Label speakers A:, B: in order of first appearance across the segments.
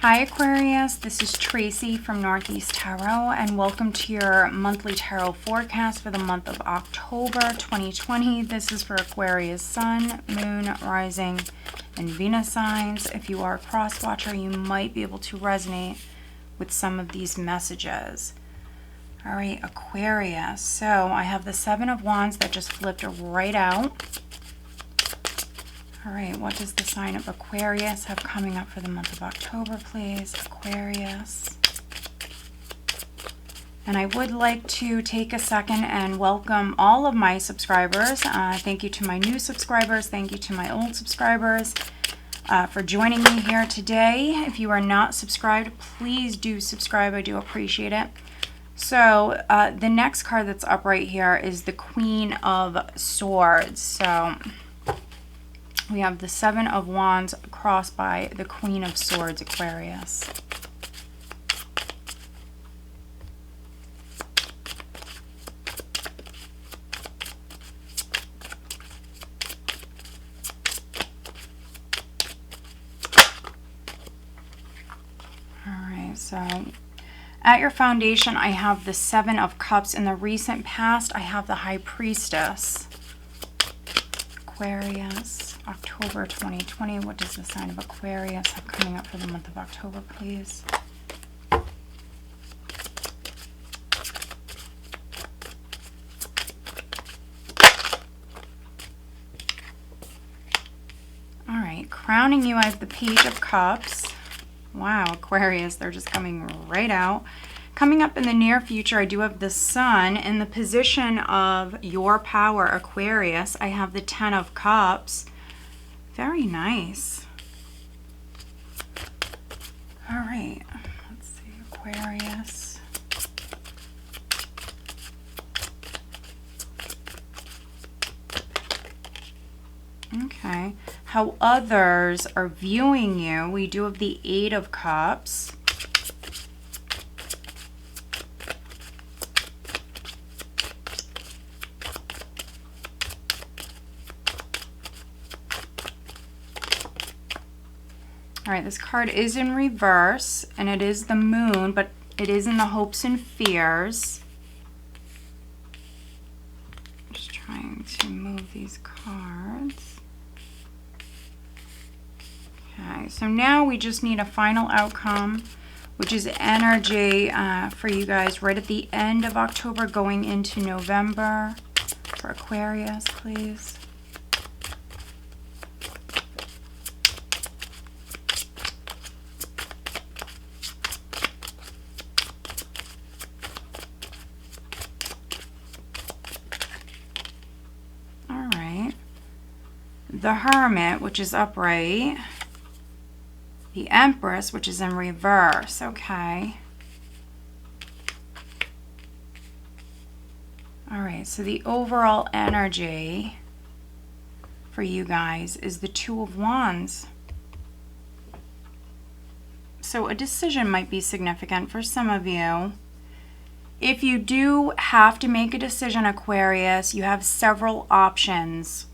A: Hi Aquarius, this is Tracy from Northeast Tarot and welcome to your monthly tarot forecast for the month of October 2020. This is for Aquarius Sun, Moon, Rising, and Venus signs. If you are a cross watcher, you might be able to resonate with some of these messages. All right, Aquarius. So I have the Seven of Wands that just flipped right out. All right, what does the sign of Aquarius have coming up for the month of October, please? Aquarius. And I would like to take a second and welcome all of my subscribers. Thank you to my new subscribers. Thank you to my old subscribers for joining me here today. If you are not subscribed, please do subscribe. I do appreciate it. So the next card that's up right here is the Queen of Swords. So we have the Seven of Wands crossed by the Queen of Swords, Aquarius. All right, so at your foundation, I have the Seven of Cups. In the recent past, I have the High Priestess. Aquarius, October 2020. What does the sign of Aquarius have coming up for the month of October, please? All right, crowning you as the Page of Cups. Wow, Aquarius, they're just coming right out. Coming up in the near future, I do have the Sun in the position of your power, Aquarius. I have the Ten of Cups. Very nice. All right, let's see, Aquarius. Okay, how others are viewing you. We do have the Eight of Cups. All right, this card is in reverse, and it is the Moon, but it is in the hopes and fears. Just trying to move these cards. Okay, so now we just need a final outcome, which is energy for you guys right at the end of October going into November. For Aquarius, please. The Hermit, which is upright. The Empress, which is in reverse. Okay. All right, so the overall energy for you guys is the Two of Wands. So a decision might be significant for some of you. If you do have to make a decision, Aquarius, you have several options.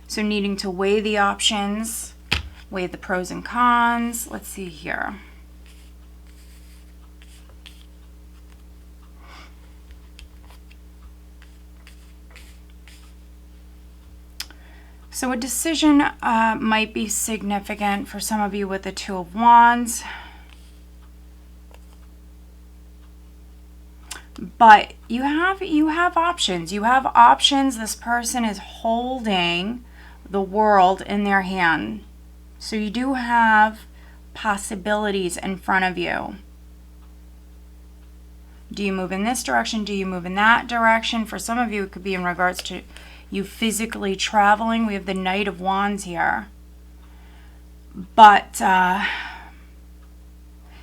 A: So needing to weigh the options, weigh the pros and cons. Let's see here. So a decision might be significant for some of you with the Two of Wands. But you have options. You have options. This person is holding the world in their hand. So you do have possibilities in front of you. Do you move in this direction? Do you move in that direction? For some of you, it could be in regards to you physically traveling. We have the Knight of Wands here. But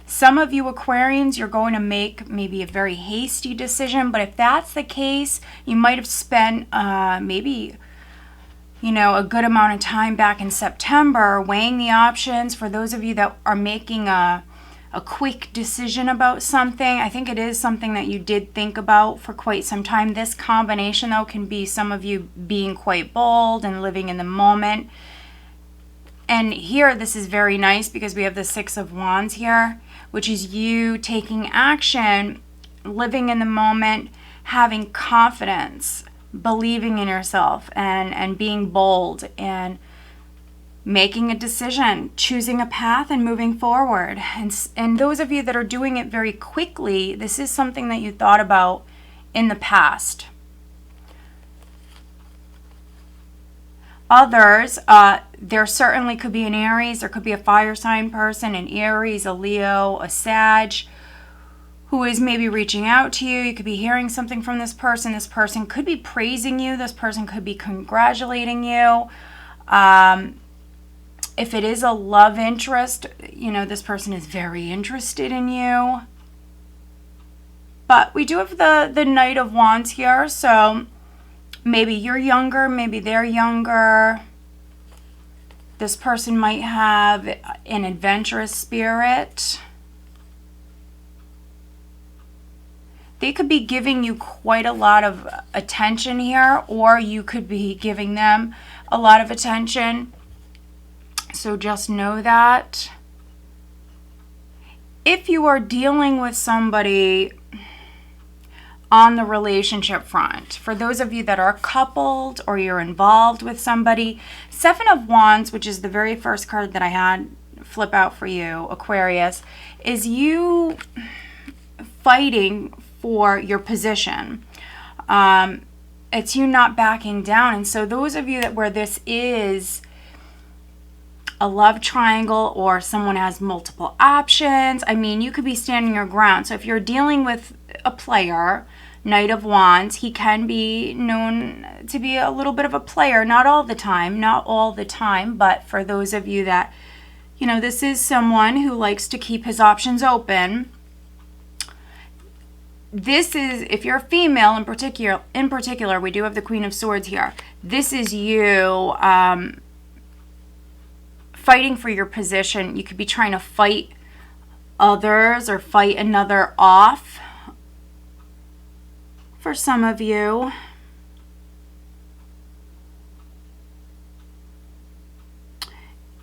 A: some of you Aquarians, you're going to make maybe a very hasty decision. But if that's the case, you might have spent maybe a good amount of time back in September weighing the options. For those of you that are making a quick decision about something, I think it is something that you did think about for quite some time. This combination, though, can be some of you being quite bold and living in the moment And here, this is very nice because we have the Six of Wands here, which is you taking action, living in the moment, having confidence, believing in yourself, and being bold, and making a decision, choosing a path, and moving forward. And those of you that are doing it very quickly, this is something that you thought about in the past. Others, there certainly could be an Aries, there could be a fire sign person, an Aries, a Leo, a Sag, who is maybe reaching out to you. You could be hearing something from this person. This person could be praising you. This person could be congratulating you. If it is a love interest, this person is very interested in you. But we do have the Knight of Wands here, so maybe you're younger, maybe they're younger. This person might have an adventurous spirit. They could be giving you quite a lot of attention here, or you could be giving them a lot of attention. So just know that. If you are dealing with somebody on the relationship front, for those of you that are coupled or you're involved with somebody, Seven of Wands, which is the very first card that I had flip out for you, Aquarius, is you fighting for your position. It's you not backing down. And so those of you that where this is a love triangle, or someone has multiple options, you could be standing your ground. So if you're dealing with a player, Knight of Wands, he can be known to be a little bit of a player, not all the time, but for those of you that, this is someone who likes to keep his options open. This is, if you're a female in particular, we do have the Queen of Swords here. This is you fighting for your position. You could be trying to fight others or fight another off. For some of you,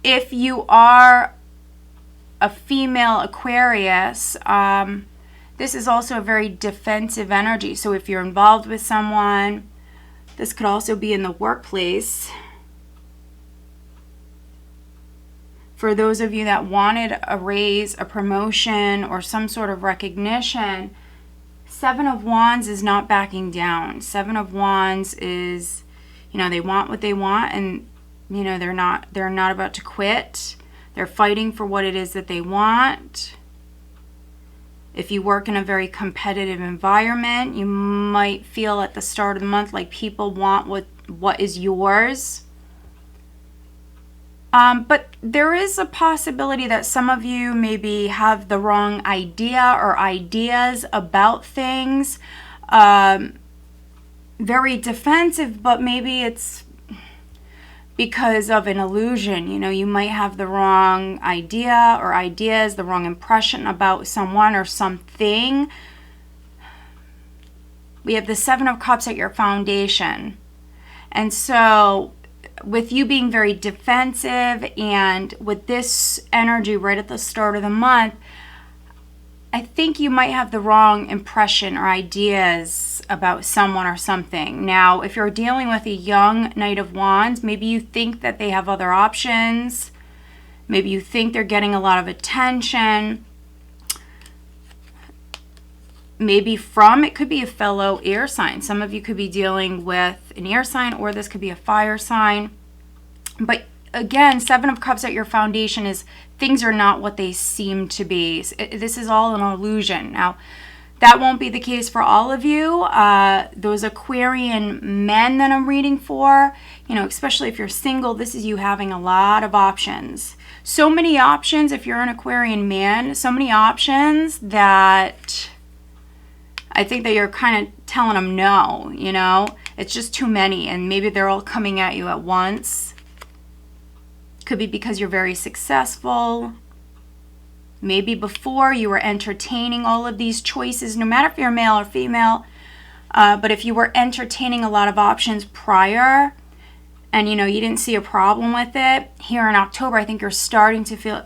A: if you are a female Aquarius, this is also a very defensive energy. So if you're involved with someone, this could also be in the workplace. For those of you that wanted a raise, a promotion, or some sort of recognition, Seven of Wands is not backing down. Seven of Wands is, they want what they want, and they're not about to quit. They're fighting for what it is that they want. If you work in a very competitive environment, you might feel at the start of the month like people want what is yours. But there is a possibility that some of you maybe have the wrong idea or ideas about things. Very defensive, but maybe it's because of an illusion. You might have the wrong idea or ideas, the wrong impression about someone or something. We have the Seven of Cups at your foundation. And so with you being very defensive and with this energy right at the start of the month, I think you might have the wrong impression or ideas about someone or something. Now, if you're dealing with a young Knight of Wands, maybe you think that they have other options. Maybe you think they're getting a lot of attention. Maybe it could be a fellow air sign. Some of you could be dealing with an air sign, or this could be a fire sign. But again, Seven of Cups at your foundation is things are not what they seem to be. This is all an illusion. Now, that won't be the case for all of you. Those Aquarian men that I'm reading for, especially if you're single, this is you having a lot of options. So many options if you're an Aquarian man, so many options that I think that you're kind of telling them no, It's just too many, and maybe they're all coming at you at once. Could be because you're very successful. Maybe before you were entertaining all of these choices, no matter if you're male or female, but if you were entertaining a lot of options prior, and, you know, you didn't see a problem with it. Here in October, I think you're starting to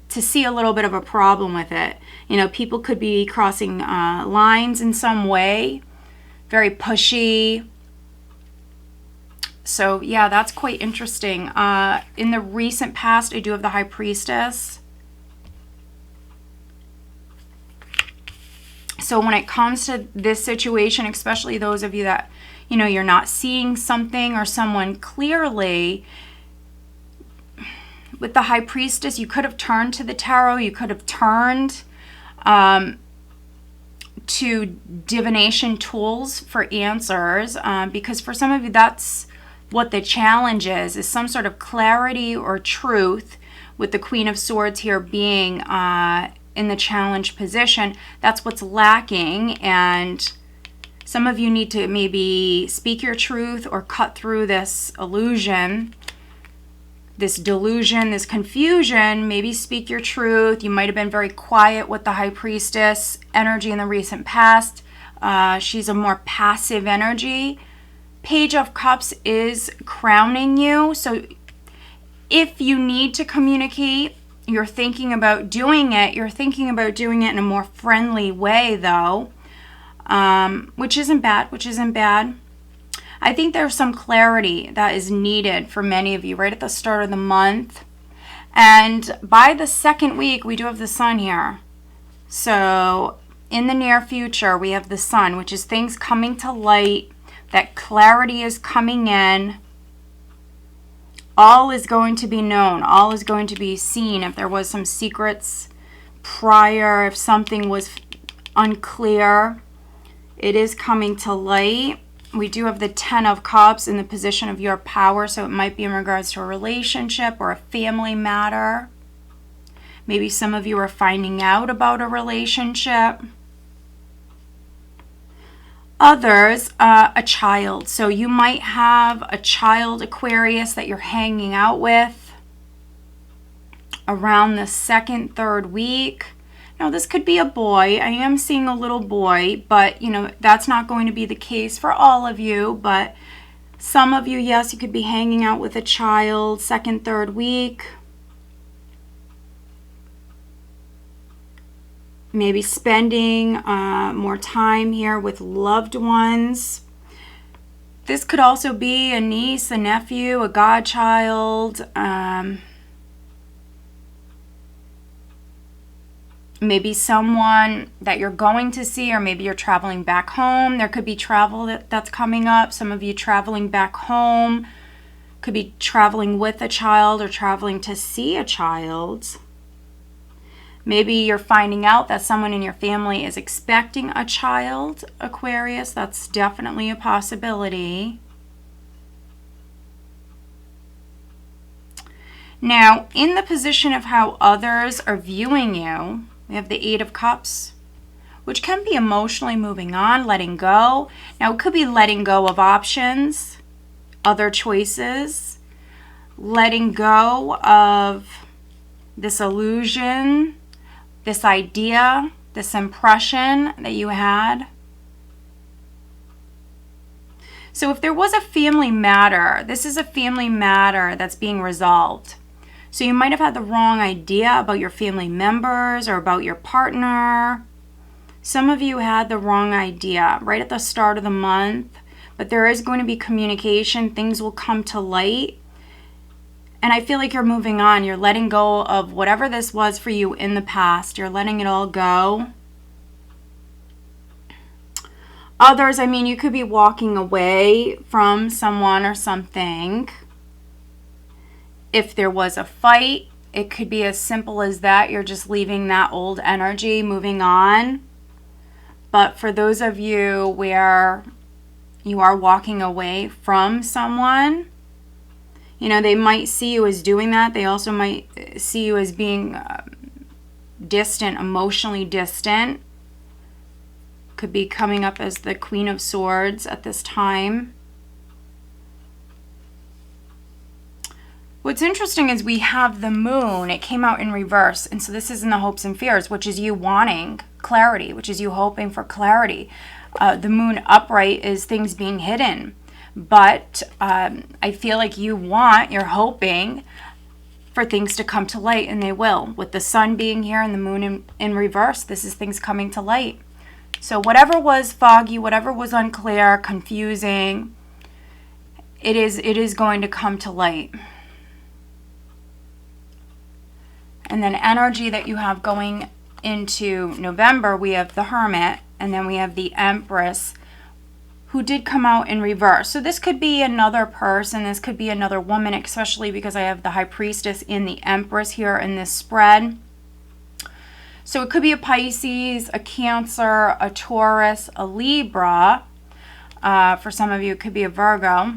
A: see a little bit of a problem with it. You know, people could be crossing lines in some way, very pushy. So, yeah, that's quite interesting. In the recent past, I do have the High Priestess. So when it comes to this situation, especially those of you that, you know, you're not seeing something or someone clearly, with the High Priestess, you could have turned to the tarot. You could have turned to divination tools for answers, because for some of you, that's what the challenge is some sort of clarity or truth, with the Queen of Swords here being in the challenge position. That's what's lacking, and some of you need to maybe speak your truth or cut through this illusion, this delusion, this confusion. Maybe speak your truth. You might have been very quiet with the High Priestess energy in the recent past. She's a more passive energy. Page of Cups is crowning you. So if you need to communicate, you're thinking about doing it. You're thinking about doing it in a more friendly way, though, which isn't bad. I think there's some clarity that is needed for many of you right at the start of the month. And by the second week, we do have the Sun here. So in the near future, we have the Sun, which is things coming to light, that clarity is coming in. All is going to be known. All is going to be seen. If there was some secrets prior, if something was unclear, it is coming to light. We do have the Ten of Cups in the position of your power, so it might be in regards to a relationship or a family matter. Maybe some of you are finding out about a relationship. Others, a child. So you might have a child, Aquarius, that you're hanging out with around the second, third week. Now, this could be a boy. I am seeing a little boy, but, you know, that's not going to be the case for all of you. But some of you, yes, you could be hanging out with a child second, third week. Maybe spending more time here with loved ones. This could also be a niece, a nephew, a godchild. Maybe someone that you're going to see, or maybe you're traveling back home. There could be travel that's coming up. Some of you traveling back home. Could be traveling with a child or traveling to see a child. Maybe you're finding out that someone in your family is expecting a child, Aquarius. That's definitely a possibility. Now, in the position of how others are viewing you, we have the Eight of Cups, which can be emotionally moving on, letting go. Now, it could be letting go of options, other choices, letting go of this illusion, this idea, this impression that you had. So if there was a family matter, this is a family matter that's being resolved. So you might have had the wrong idea about your family members or about your partner. Some of you had the wrong idea right at the start of the month, but there is going to be communication. Things will come to light. And I feel like you're moving on. You're letting go of whatever this was for you in the past. You're letting it all go. Others, I mean, you could be walking away from someone or something. If there was a fight, it could be as simple as that. You're just leaving that old energy, moving on. But for those of you where you are walking away from someone, you know, they might see you as doing that. They also might see you as being distant, emotionally distant. Could be coming up as the Queen of Swords at this time. What's interesting is we have the Moon. It came out in reverse. And so this is in the hopes and fears, which is you wanting clarity, which is you hoping for clarity. The Moon upright is things being hidden. But I feel like you're hoping for things to come to light, and they will. With the sun being here and the moon in reverse, this is things coming to light. So whatever was foggy, whatever was unclear, confusing, it is going to come to light. And then energy that you have going into November, we have the Hermit, and then we have the Empress, who did come out in reverse. So this could be another person, this could be another woman, especially because I have the High Priestess and the Empress here in this spread. So it could be a Pisces, a Cancer, a Taurus, a Libra. For some of you, it could be a Virgo.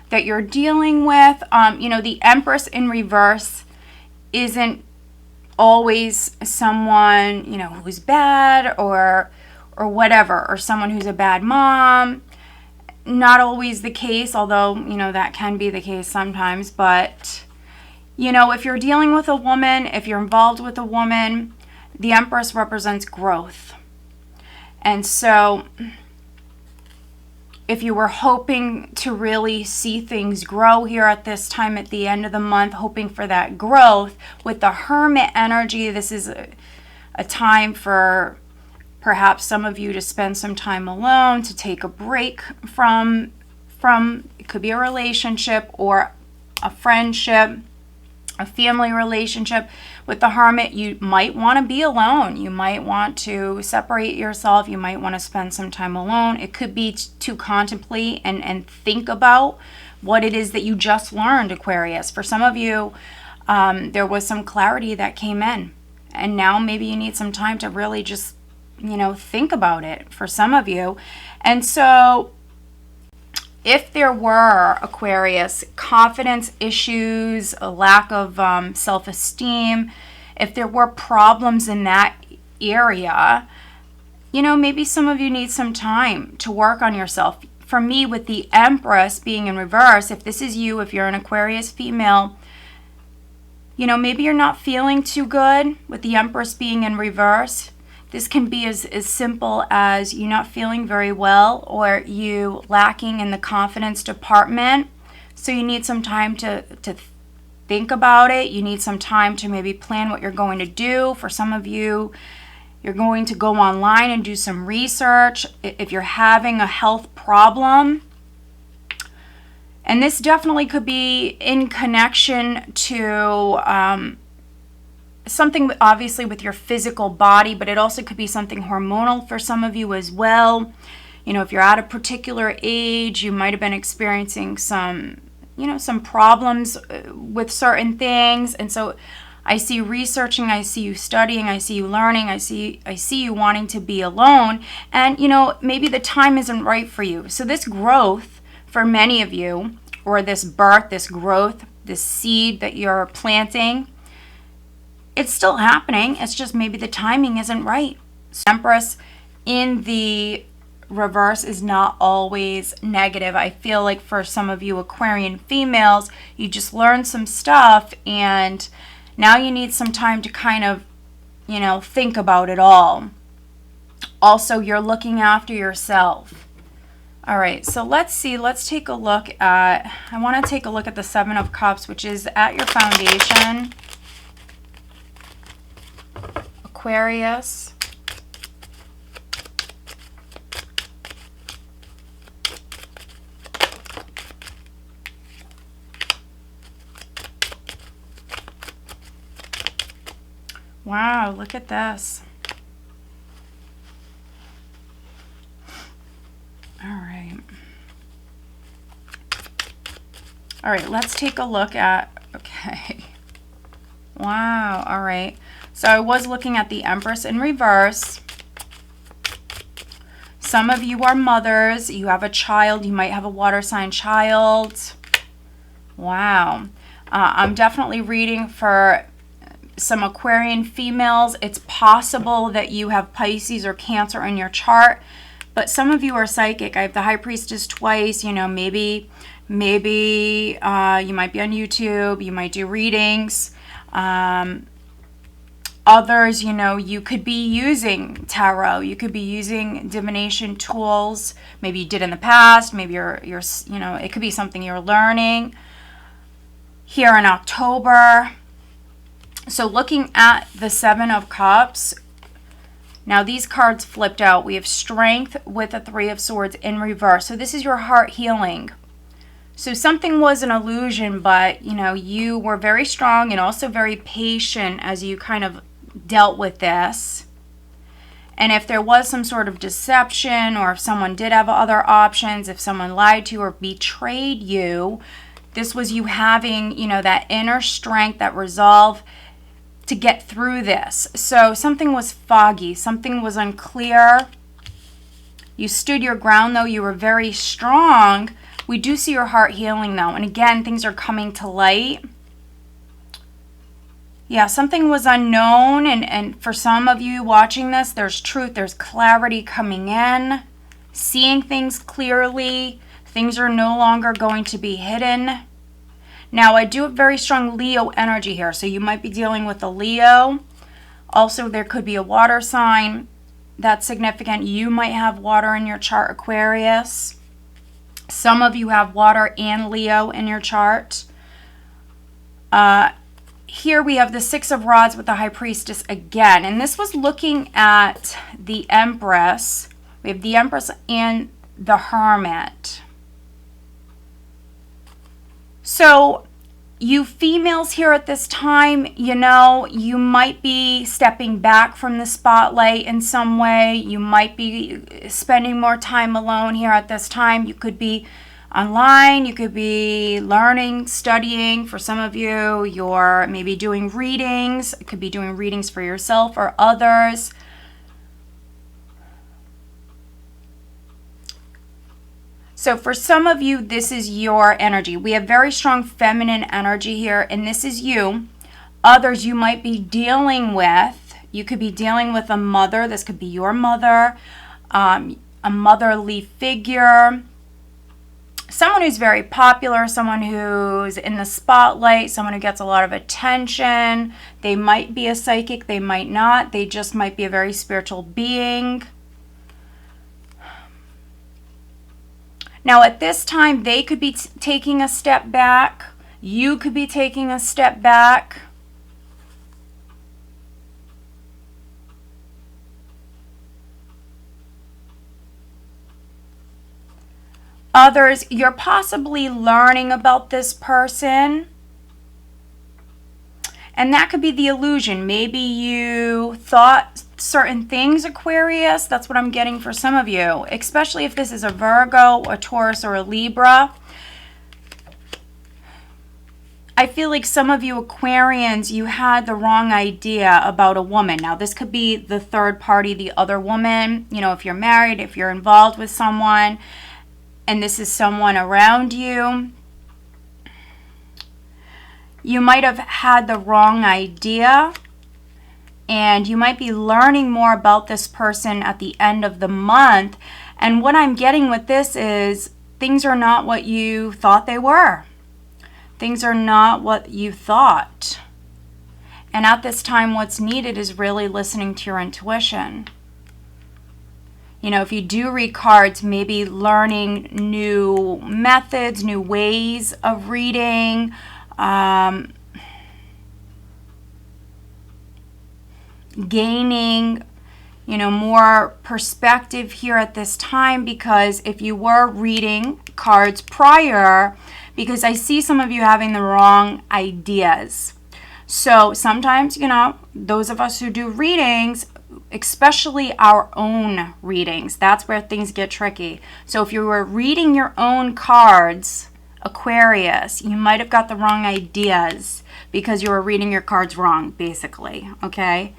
A: That you're dealing with. You know, the Empress in reverse isn't always someone, you know, who's bad or whatever, or someone who's a bad mom. Not always the case, although, you know, that can be the case sometimes. But, you know, if you're dealing with a woman, if you're involved with a woman, the Empress represents growth. And so if you were hoping to really see things grow here at this time at the end of the month, hoping for that growth, with the Hermit energy, this is a time for perhaps some of you to spend some time alone, to take a break from it could be a relationship or a friendship, a family relationship. With the Hermit, you might want to be alone. You might want to separate yourself. You might want to spend some time alone. It could be to contemplate and think about what it is that you just learned, Aquarius. For some of you, there was some clarity that came in. And now maybe you need some time to really just, you know, think about it for some of you. And so if there were, Aquarius, confidence issues, a lack of self-esteem, if there were problems in that area, you know, maybe some of you need some time to work on yourself. For me, with the Empress being in reverse, if this is you, if you're an Aquarius female, you know, maybe you're not feeling too good with the Empress being in reverse. This can be as simple as you not feeling very well, or you lacking in the confidence department. So you need some time to think about it. You need some time to maybe plan what you're going to do. For some of you, you're going to go online and do some research if you're having a health problem. And this definitely could be in connection to something obviously with your physical body, but it also could be something hormonal for some of you as well. You know, if you're at a particular age, you might have been experiencing some, you know, some problems with certain things. And so I see you researching, I see you studying, I see you learning, I see you wanting to be alone. And, you know, maybe the time isn't right for you. So this growth for many of you, or this birth, this growth, this seed that you're planting, it's still happening. It's just maybe the timing isn't right. Empress in the reverse is not always negative. I feel like for some of you Aquarian females, you just learned some stuff and now you need some time to kind of, you know, think about it all. Also, you're looking after yourself. All right, so let's see. Let's take a look at, I want to take a look at the Seven of Cups, which is at your foundation. Aquarius. Wow, look at this. All right, let's take a look at, okay. Wow, all right. So I was looking at the Empress in reverse. Some of you are mothers. You have a child. You might have a water sign child. Wow. I'm definitely reading for some Aquarian females. It's possible that you have Pisces or Cancer in your chart, but some of you are psychic. I have the High Priestess twice. You know, maybe you might be on YouTube. You might do readings. Others, you know, you could be using tarot. You could be using divination tools. Maybe you did in the past. Maybe you're you know, it could be something you're learning here in October. So looking at the Seven of Cups, now these cards flipped out. We have Strength with the Three of Swords in reverse. So this is your heart healing. So something was an illusion, but, you know, you were very strong and also very patient as you kind of dealt with this. And if there was some sort of deception, or if someone did have other options, if someone lied to you or betrayed you, this was you having, you know, that inner strength, that resolve to get through this. So something was foggy, something was unclear. You stood your ground though, you were very strong. We do see your heart healing though, and again, things are coming to light. Yeah, something was unknown, and for some of you watching this, there's truth, there's clarity coming in, seeing things clearly. Things are no longer going to be hidden. Now, I do have very strong Leo energy here, so you might be dealing with a Leo. Also, there could be a water sign. That's significant. You might have water in your chart, Aquarius. Some of you have water and Leo in your chart. Here we have the Six of Rods with the High Priestess again. And this was looking at the Empress. We have the Empress and the Hermit. So you females here at this time, you know, you might be stepping back from the spotlight in some way. You might be spending more time alone here at this time. You could be online, you could be learning, studying. For some of you, you're maybe doing readings. It could be doing readings for yourself or others. So for some of you, this is your energy. We have very strong feminine energy here, and this is you. Others you might be dealing with, you could be dealing with a mother. This could be your mother, a motherly figure, someone who's very popular, someone who's in the spotlight, someone who gets a lot of attention. They might be a psychic, they might not. They just might be a very spiritual being. Now at this time, they could be taking a step back. You could be taking a step back. Others, you're possibly learning about this person. And that could be the illusion. Maybe you thought certain things, Aquarius. That's what I'm getting for some of you, especially if this is a Virgo, a Taurus, or a Libra. I feel like some of you Aquarians, you had the wrong idea about a woman. Now, this could be the third party, the other woman. You know, if you're married, if you're involved with someone, and this is someone around you, you might have had the wrong idea, and you might be learning more about this person at the end of the month. And what I'm getting with this is things are not what you thought they were. Things are not what you thought. And at this time, what's needed is really listening to your intuition. You know, if you do read cards, maybe learning new methods, new ways of reading, gaining, you know, more perspective here at this time, because if you were reading cards prior, because I see some of you having the wrong ideas. So sometimes, you know, those of us who do readings, especially our own readings, that's where things get tricky. So if you were reading your own cards, Aquarius, you might have got the wrong ideas because you were reading your cards wrong, basically, okay?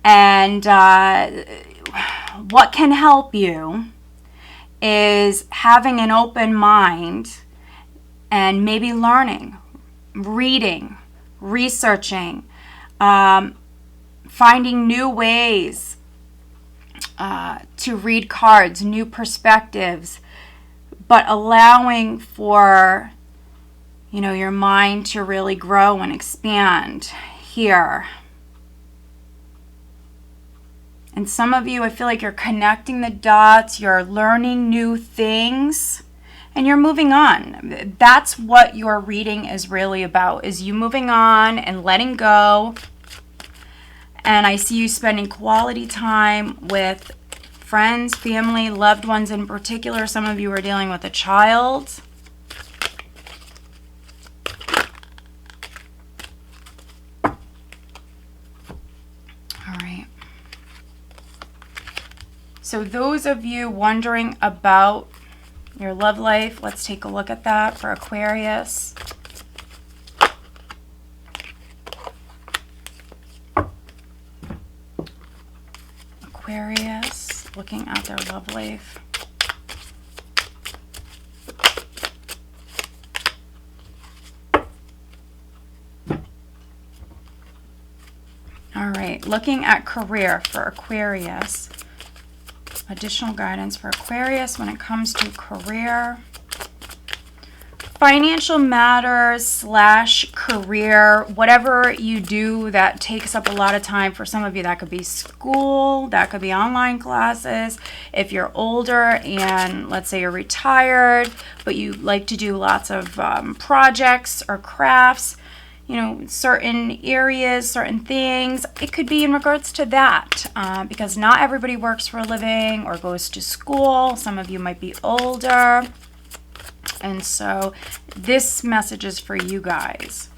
A: And what can help you is having an open mind and maybe learning, reading, researching, finding new ways to read cards, new perspectives, but allowing for, you know, your mind to really grow and expand here. And some of you, I feel like you're connecting the dots, you're learning new things, and you're moving on. That's what your reading is really about, is you moving on and letting go. And I see you spending quality time with friends, family, loved ones in particular. Some of you are dealing with a child. All right. So those of you wondering about your love life, let's take a look at that for Aquarius. Aquarius, looking at their love life. All right, looking at career for Aquarius. Additional guidance for Aquarius when it comes to career. Financial matters / career, whatever you do that takes up a lot of time. For some of you, that could be school, that could be online classes. If you're older and let's say you're retired, but you like to do lots of projects or crafts, you know, certain areas, certain things, it could be in regards to that, because not everybody works for a living or goes to school. Some of you might be older. And so this message is for you guys.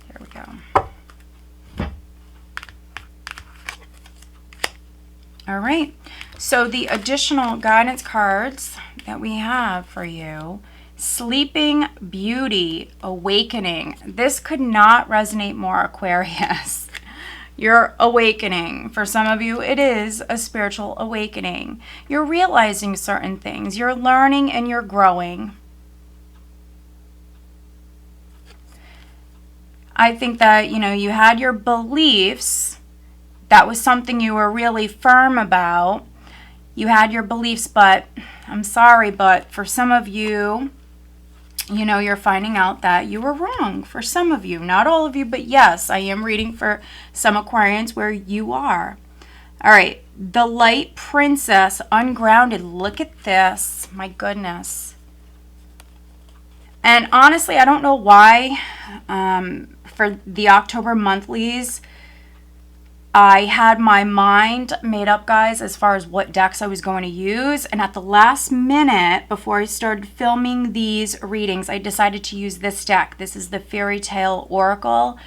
A: There we go. All right. So the additional guidance cards that we have for you: Sleeping Beauty, Awakening. This could not resonate more, Aquarius. You're awakening. For some of you, it is a spiritual awakening. You're realizing certain things. You're learning and you're growing. I think that, you know, you had your beliefs. That was something you were really firm about. You had your beliefs, but I'm sorry, but for some of you, you know, you're finding out that you were wrong. For some of you, not all of you, but yes, I am reading for some Aquarians where you are. All right, the Light Princess, Ungrounded. Look at this. My goodness. And honestly, I don't know why for the October monthlies, I had my mind made up, guys, as far as what decks I was going to use. And at the last minute, before I started filming these readings, I decided to use this deck. This is the Fairy Tale Oracle.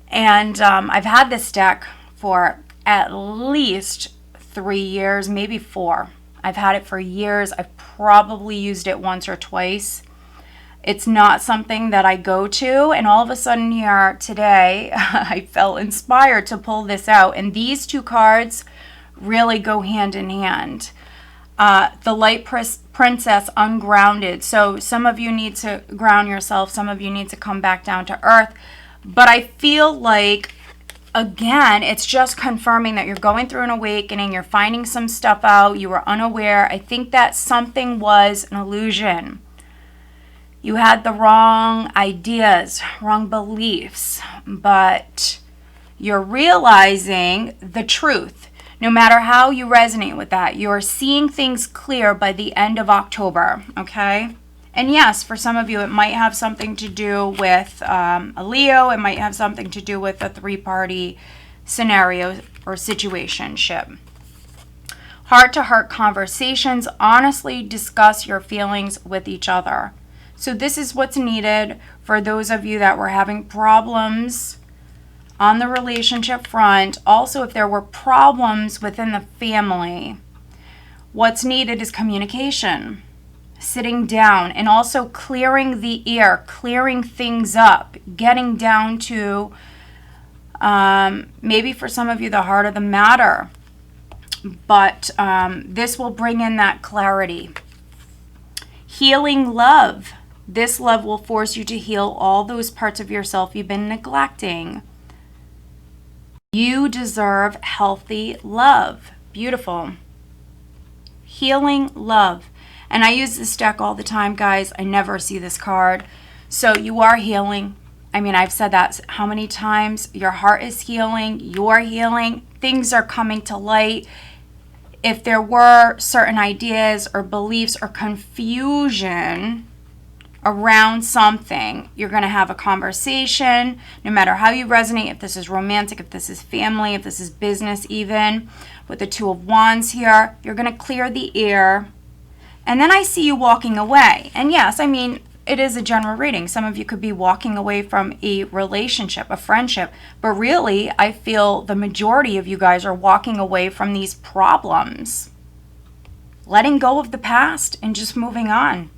A: And I've had this deck for at least 3 years, maybe 4. I've had it for years. I've probably used it once or twice. It's not something that I go to, and all of a sudden here today, I felt inspired to pull this out. And these two cards really go hand in hand. The Light Princess, Ungrounded. So some of you need to ground yourself. Some of you need to come back down to earth. But I feel like, again, it's just confirming that you're going through an awakening. You're finding some stuff out. You were unaware. I think that something was an illusion. You had the wrong ideas, wrong beliefs, but you're realizing the truth. No matter how you resonate with that, you're seeing things clear by the end of October, okay? And yes, for some of you, it might have something to do with a Leo. It might have something to do with a 3-party scenario or situationship. Heart-to-heart conversations. Honestly discuss your feelings with each other. So this is what's needed for those of you that were having problems on the relationship front. Also, if there were problems within the family, what's needed is communication, sitting down, and also clearing the air, clearing things up, getting down to maybe for some of you the heart of the matter. But this will bring in that clarity. Healing love. This love will force you to heal all those parts of yourself you've been neglecting. You deserve healthy love. Beautiful. Healing love. And I use this deck all the time, guys. I never see this card. So you are healing. I mean, I've said that how many times? Your heart is healing, you're healing, things are coming to light. If there were certain ideas or beliefs or confusion around something, you're going to have a conversation, no matter how you resonate, if this is romantic, if this is family, if this is business even. With the Two of Wands here, you're going to clear the air. And then I see you walking away. And yes, I mean, it is a general reading. Some of you could be walking away from a relationship, a friendship. But really, I feel the majority of you guys are walking away from these problems. Letting go of the past and just moving on.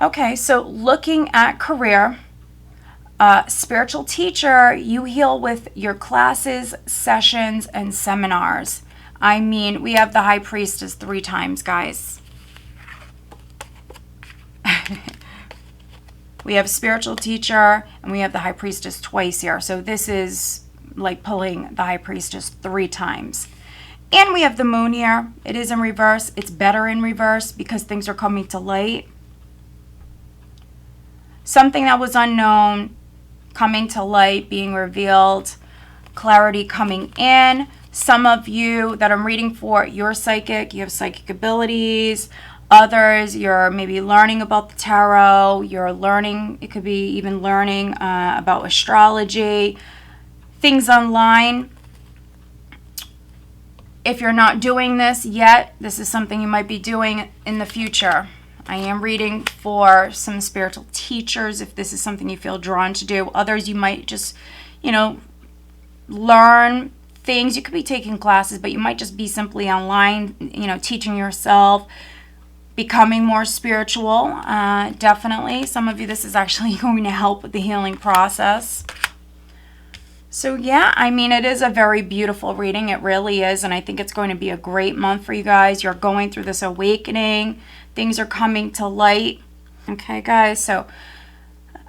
A: Okay, so looking at career, spiritual teacher, you heal with your classes, sessions, and seminars. I mean, we have the High Priestess 3 times, guys. We have spiritual teacher, and we have the High Priestess twice here. So this is like pulling the High Priestess 3 times. And we have the Moon here. It is in reverse. It's better in reverse because things are coming to light. Something that was unknown, coming to light, being revealed, clarity coming in. Some of you that I'm reading for, you're psychic, you have psychic abilities. Others, you're maybe learning about the tarot, you're learning, it could be even learning about astrology, things online. If you're not doing this yet, this is something you might be doing in the future. I am reading for some spiritual teachers if this is something you feel drawn to do. Others, you might just, learn things. You could be taking classes, but you might just be simply online, teaching yourself, becoming more spiritual. Definitely. Some of you, this is actually going to help with the healing process. So yeah, I mean, it is a very beautiful reading. It really is. And I think it's going to be a great month for you guys. You're going through this awakening. Things are coming to light. Okay, guys. So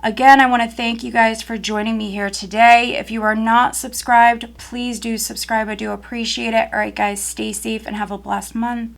A: again, I want to thank you guys for joining me here today. If you are not subscribed, please do subscribe. I do appreciate it. All right, guys, stay safe and have a blessed month.